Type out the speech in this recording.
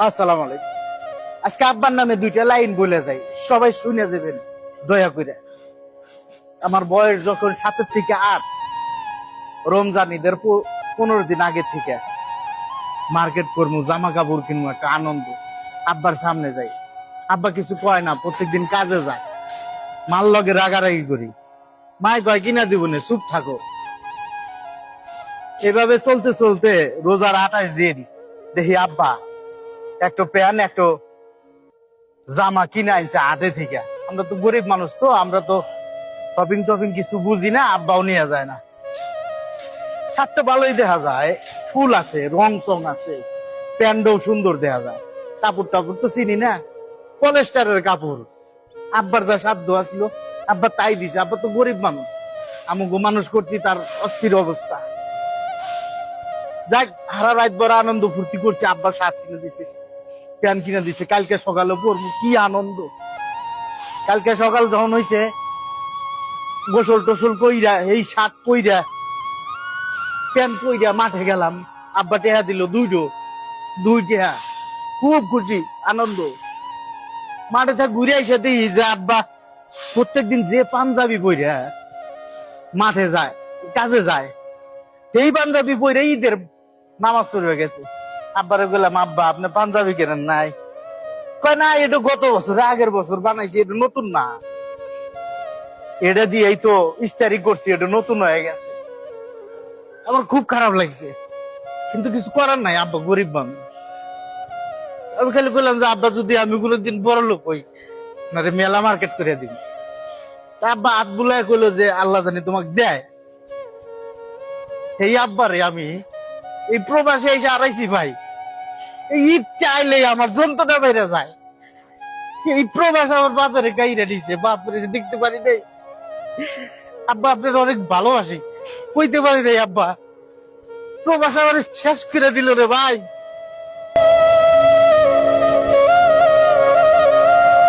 আসসালামু আলাইকুম। আজকে আব্বার নামে দুইটা লাইন বলে যাই, সবাই শুনে যাবেন দয়া করে। আমার বয়স যখন 7 থেকে 8, রমজান ঈদের 15 দিন আগে থেকে মার্কেট করবো, জামা কাপড় কিনবো, একটা আনন্দ। আব্বার সামনে যাই, আব্বা কিছু কয় না, প্রত্যেকদিন কাজে যায়, মাল লগে রাগারাগি করি, মাই কয় কিনা দিব না, চুপ থাকো। এভাবে চলতে চলতে রোজার 28 দিন দেখি আব্বা একটা প্যান্ট একটা জামা কিনে আনছে হাটে থেকে। আমরা তো গরিব মানুষ, তো আমরা তো শপিং টপিং কিছু বুঝি না, আব্বাও নিয়ে যায় না। শার্টটা ভালোই দেখা যায়, ফুল আছে, রং চং আছে, প্যান্টও সুন্দর দেখা যায়, কাপড় টাপড় তো চিনি না, পলেস্টারের কাপড়। আব্বার যা সাধ্য আসলো আব্বা তাই দিছে। আব্বা তো গরিব মানুষ, আমাকে মানুষ করতে তার অস্থির অবস্থা। যাক, হারা রাত বড় আনন্দ ফুর্তি করছে, আব্বা শার্ট কিনে দিছে, প্যান্ট কিনে দিছে, কালকে সকালে পরবো, কি আনন্দ। কালকে সকাল যখন হয়েছে, গোসল টোসল কইরা এই শার্ট পইরা প্যান্ট পইরা মাঠে গেলাম। আব্বা টেহা দিল দুই টেহা, খুব খুশি আনন্দ। মাঠে থেকে ঘুরে এসে দেখি যে আব্বা প্রত্যেকদিন যে পাঞ্জাবি পইরা মাঠে যায়, কাজে যায়, এই পাঞ্জাবি পইরা ঈদের নামাজ পড়ে গেছে। আব্বারে বললাম, আব্বা আপনি পাঞ্জাবি কেনেন নাই? কয় না, এটা গত বছর আগের বছর বানাইছি, এটা নতুন না, এটা দিয়েই তো ইস্তারি করছি, এটা নতুন হয়ে গেছে। আমার খুব খারাপ লাগছে, কিন্তু কিছু করার নাই, আব্বা গরিব মানুষ। আমি খালি বললাম যে আব্বা যদি আমি কোনোদিন বড় লোক হই, না মেলা মার্কেট করে দিন। তা আব্বা হাত বুলায় কইলো যে আল্লাহ জানি তোমাকে দেয়। এই আব্বারে আমি এই প্রবাসে এসে আড়াইছি ভাই, এই ঈদ চাইলে আমার যন্ত্রটা বেড়ে যায়। এই প্রবাস আমার বাপের গাইরা দিছে, বাপের দেখতে পারি নাই। আব্বা আপনার অনেক ভালোবাসি, কইতে পারি নাই আব্বা, প্রবাস আমার শেষ করে দিল রে ভাই।